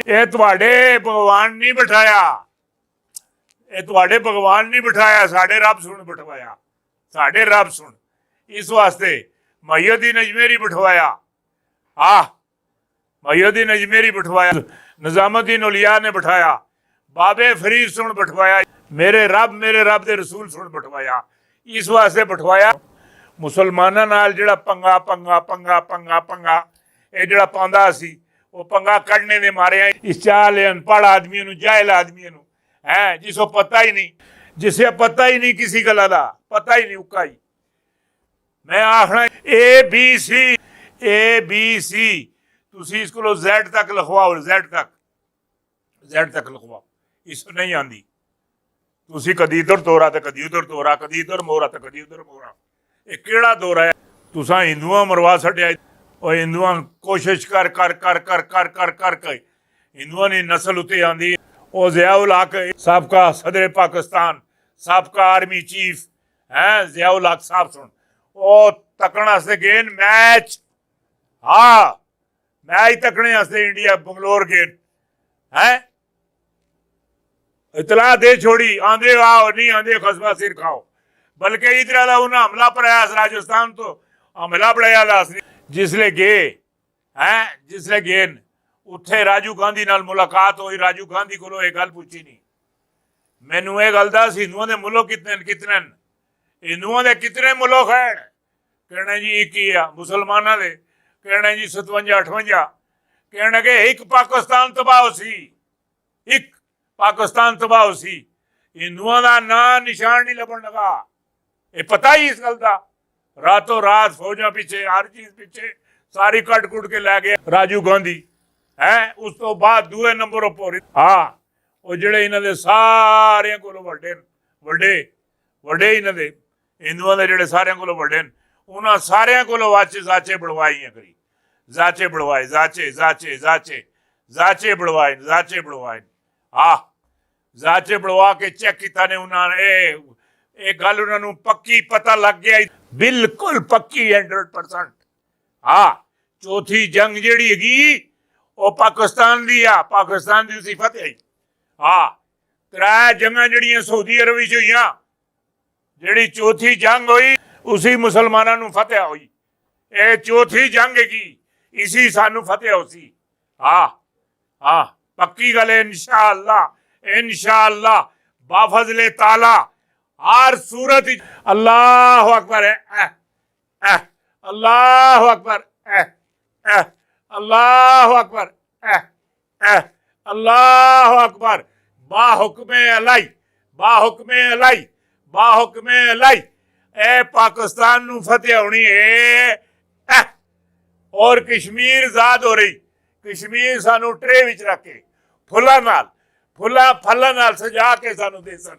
ਇਹ ਤੁਹਾਡੇ ਭਗਵਾਨ ਨਹੀਂ ਬਿਠਾਇਆ, ਇਹ ਤੁਹਾਡੇ ਭਗਵਾਨ ਨਹੀਂ ਬਿਠਾਇਆ, ਸਾਡੇ ਰੱਬ ਸੁਣ ਬਿਠਵਾਇਆ, ਸਾਡੇ ਰੱਬ ਸੁਣ। ਇਸ ਵਾਸਤੇ ਮੁਹੱਈਦੀਨ ਅਜਮੇਰੀ ਬਿਠਵਾਇਆ, ਮੁਹੱਈਦੀन अजमेरी बिठवाया, निजामुद्दीन औलिया ने बिठाया, बाबे फरीद सुन बिठवाया, मेरे रब दे रसूल सुन बिठवाया। इस वास्ते बिठवाया मुसलमानां नाल जिहड़ा पंगा पंगा पंगा पंगा पंगा ये जिहड़ा पांदा सी वो पंगा कढ़ने दे मारे इस चाल अनपढ़ आदमी नूं, जाहिल आदमी नूं है, जिसको पता ही नहीं, जिसे पता ही नहीं किसी गल्ला दा, पता ही नहीं उक्का ही। मैं आखना ए बी सी तुसी इसको Z तक लिखवाओ, Z तक लिखवाओ, इस नहीं आंदी। तुसी कदी इधर तोरा ते कदी उधर तोरा, कदी इधर मोरा ते कदी उधर मोरा, ये केड़ा दौरा है? तुसा हिंदुआं मरवा छड्या, और हिंदुआं कोशिश कर कर कर कर कर कर कर कर हिंदुआं दी नस्ल उत्ते आंदी। ओ ज़ियाउल हक साबका सदर पाकिस्तान, साबका आर्मी चीफ है ज़ियाउल हक साहब सुन, ओ तकण से गए मैच, मैच तकने इंडिया बंगलोर गए हैं, इतला दे छोड़ी, आंदे आओ नहीं आंदे खसबा सिर खाओ। बल्कि इधर उन्हें हमला पड़ाया राजस्थान तो हमला पड़ाया जिसले गए हैं, जिसले गए उत्थे राजू गांधी नाल मुलाकात हुई, राजू गांधी को एक गल पूछी नहीं, मैनू ये गल दस हिंदुओं के मुल्क कितने हिंदुओं के कितने मुल्क है? कहने जी एक ही आ, मुसलमानों के कहने जी 57-58, कहने के एक पाकिस्तान तबाह सी, एक पाकिस्तान तबाह सी, हिंदुओं का ना निशान नहीं लभन लगा। ये पता ही इस गल का, रातों रात फौजा पीछे, हर चीज पीछे सारी कट कुट के लै गया राजू गांधी है। उस तो बाद दूए नंबर पर वो जिहड़े इन्हां दे सारियां कोलों वड्डे वड्डे इन्हां दे हिंदुओं दे जिहड़े सारियां कोलों वड्डे न, उन्हां सारियां कोलों जाचे बढ़वाइयां करी, जाचे बढ़वाए, जाचे बढ़वाए, जाचे बढ़वा के चेक किया ने उन्होंने एक गल उन्होंने पक्की पता लग गया, बिल्कुल पक्की 100%। चौथी जंग जिहड़ी हैगी वो पाकिस्तान दी आ, पाकिस्तान दी उसी फतेह आई। त्रै जंगां जिहड़ियां सऊदी अरब विच होईयां, जिहड़ी चौथी जंग हुई उसी मुसलमानां नूं फतेह हुई। ये चौथी जंग हैगी, इसी सानू फतेह होसी। पक्की गल है, इंशाअल्लाह बाफजले ताला हर सूरत अल्लाह अकबर है, अल्लाह अकबर, अल्लाह अकबर, अल्लाह अकबर, बाहुक्मे अलाई, बाहुक्मे अलाई, बाहुक्मे अलाई, ए पाकिस्तान नू फतेह होनी है। और कश्मीर आजाद हो रही, कश्मीर सानू ट्रे विच रख के फुल्लां नाल सजा के सानू देसन।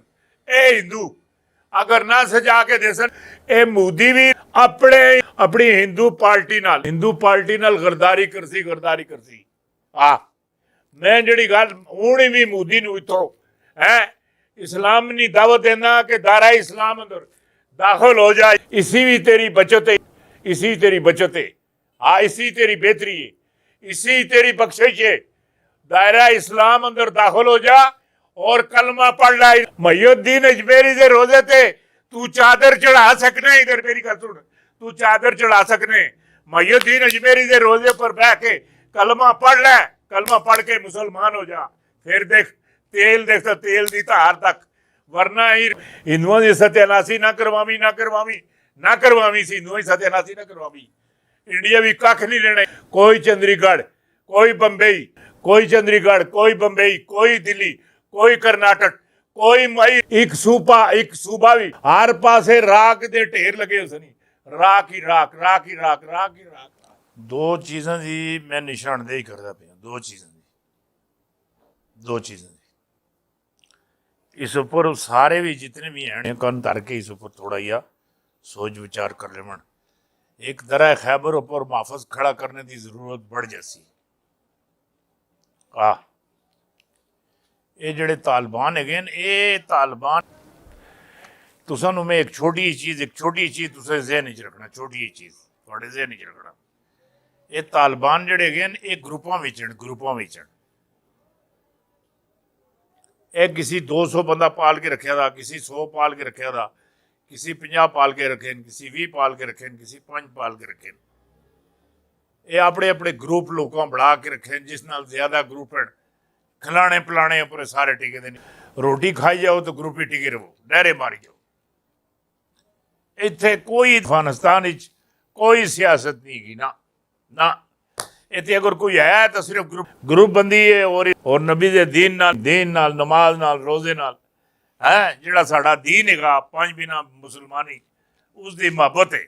ए हिंदू अगर ना सजा के देसन, ए मोदी भी अपनी हिंदू पार्टी नाल गरदारी करसी। मैं जिहड़ी गल हुण भी मोदी नूं इत्थों है इस्लाम नी दावत देना कि दायरा इस्लाम अंदर दाखिल हो जाए, इसी भी तेरी बचत है, इसी तेरी बचत है, इसी तेरी बेहतरी है, इसी तेरी बख्शिश है। दायरा इस्लाम अंदर दाखिल हो जा और कलमा पढ़ ला। मुहैय्यीन अजमेरी दे रोजे ते तू चादर चढ़ा सकने, इधर मेरी गल सुन, तू चादर चढ़ा सकने। मुहैय्यीन अजमेरी दे रोजे पर बह के कलमा पढ़ ले, कलमा पढ़ के मुसलमान हो जा, फिर देख तेल दी धार तक। वरना हिंदुओं की सत्यानाशी ना करवावी सी, हिंदुओं की सत्यानाशी ना करवावी। इंडिया भी कख नहीं लेना, कोई चंडीगढ़, कोई बंबई, कोई चंडीगढ़, कोई बंबई, कोई दिल्ली, कोई कर्नाटक, कोई मई, एक सूबा भी हर पासे राख दे ढेर लगे उस नहीं, राख ही राख। दो चीज़ों की मैं निशानदेही करता पाया, दो चीज़ों की इस उपर सारे भी जितने भी हैं कन धर के इस उपर थोड़ा जिहा सोच विचार कर लेवन। एक दरा खैबर उपर मुहफज खड़ा करने की जरूरत बढ़ जैसी। ये जिहड़े तालिबान है, ये तालिबान तुसानू मैं एक छोटी चीज़ तुसें ज़हन च रखना, छोटी चीज़ थोड़े ज़हन च रखना। ये तालिबान जिहड़े है ये ग्रुपां विच ਇਹ किसी 200 ਬੰਦਾ ਪਾਲ ਕੇ ਰੱਖਿਆ ਦਾ, किसी 100 ਪਾਲ ਕੇ ਰੱਖਿਆ ਦਾ, किसी 50 ਪਾਲ ਕੇ ਰੱਖੇ ਨੇ, किसी 20 ਪਾਲ ਕੇ ਰੱਖੇ ਨੇ, किसी 5 ਪਾਲ ਕੇ ਰੱਖੇ ਨੇ। ਇਹ ਆਪਣੇ ਆਪਣੇ ਗਰੁੱਪ ਲੋਕਾਂ ਬਣਾ ਕੇ ਰੱਖੇ, ਜਿਸ ਨਾਲ ਜ਼ਿਆਦਾ ਗਰੁੱਪ ਹਨ, ਖਿਲਾਣੇ ਪਿਲਾਣੇ ਉੱਪਰ ਸਾਰੇ ਟਿਕੇ ਦੇ ਨੇ। ਰੋਟੀ ਖਾਈ ਜਾਓ ਤਾਂ ਗਰੁੱਪ ਹੀ ਟਿਕੇ ਰਹੋ, ਡਹਿਰੇ ਮਾਰੀ ਜਾਓ। ਇੱਥੇ ਕੋਈ ਅਫਗਾਨਿਸਤਾਨ ਵਿੱਚ ਕੋਈ ਸਿਆਸਤ नहीं की ना ना। इतने अगर कोई है तो सिर्फ ग्रुप बंदी है और नबी दे दीन नाल नमाज नाल रोजे नाल है जिहड़ा साडा दीन हैगा पंज बिना मुसलमानी उसकी मोहब्बत है।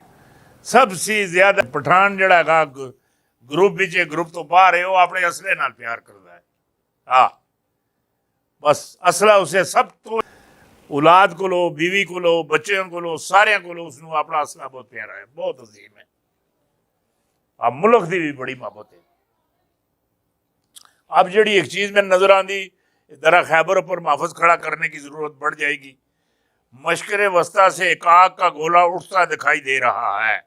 सबसे ज्यादा पठान जिहड़ा हैगा ग्रुप विच ग्रुप तो बाहर है, वो अपने असले नाल प्यार करता है। हाँ बस असला उसे सब तो औलाद को लो, बीवी को लो, बच्चों को लो, सारे को लो, उसनों अपना असला बहुत प्यारा है, बहुत अजीम है। अब मुल्क की भी बड़ी मोहब्बत है। अब जी एक चीज में नजर आती, दरा खैबर पर महफूज खड़ा करने की जरूरत बढ़ जाएगी। मशकरे वस्ता से एक आग का गोला उठता दिखाई दे रहा है,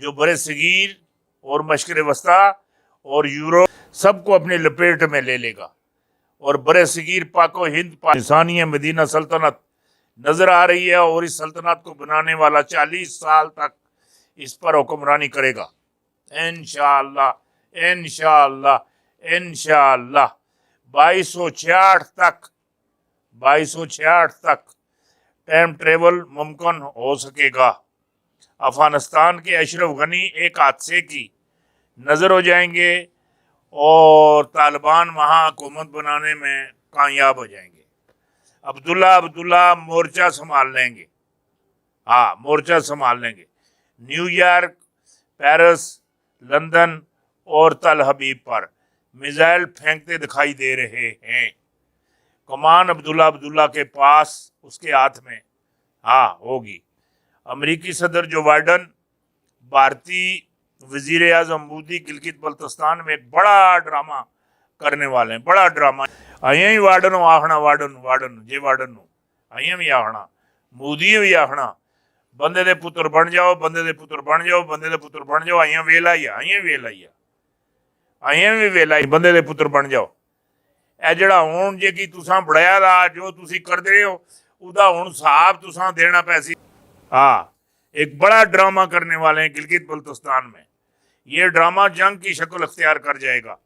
जो बड़े सगीर और मशकरे वस्ता और यूरोप सबको अपनी लपेट में ले लेगा। और बड़े सगीर पाको हिंद पाकिस्तानी मदीना सल्तनत नजर आ रही है, और इस सल्तनत को बनाने वाला 40 साल तक इस पर हुक्मरानी करेगा इंशाअल्लाह इंशाअल्लाह इंशाअल्लाह। 2266 तक टाइम ट्रेवल मुमकिन हो सकेगा। अफगानिस्तान के अशरफ गनी एक हादसे की नजर हो जाएंगे और तालिबान वहाँ हुकूमत बनाने में कामयाब हो जाएंगे। अब्दुल्ला मोर्चा संभाल लेंगे। हाँ मोर्चा संभाल लेंगे। न्यूयॉर्क, पेरिस, लंदन और तल हबीब पर मिसाइल फेंकते दिखाई दे रहे हैं। कमान अब्दुल्ला के पास, उसके हाथ में हाँ होगी। अमेरिकी सदर जो बाइडन भारतीय वजीर आजम मोदी गिलगित बल्तिस्तान में एक बड़ा ड्रामा करने वाले हैं, बड़ा ड्रामा। अं ही वार्डन आखना वार्डन जे वार्डन अं भी आखना, मोदी भी आखना बंदे दे पुत्र बन जाओ, बंदे दे पुत्र बन जाओ, बंदे दे पुत्र बन जाओ। अं वेला ही अं वेला ही अं भी वेला ही बंदे दे पुत्र बन जाओ। ਇਹ ਜਿਹੜਾ ਹੁਣ ਜੇ ਕਿ ਤੁਸੀਂ ਬੜਾਇਆ ਦਾ जो ਤੁਸੀਂ ਕਰਦੇ ਰਹੇ हो ਉਹਦਾ ਹੁਣ ਹਿਸਾਬ ਤੁਸੀਂ देना पैसी। हाँ एक बड़ा ड्रामा करने वाले हैं गिलगित बल्तिस्तान में। ये ड्रामा जंग की शक्ल अख्तियार कर जाएगा।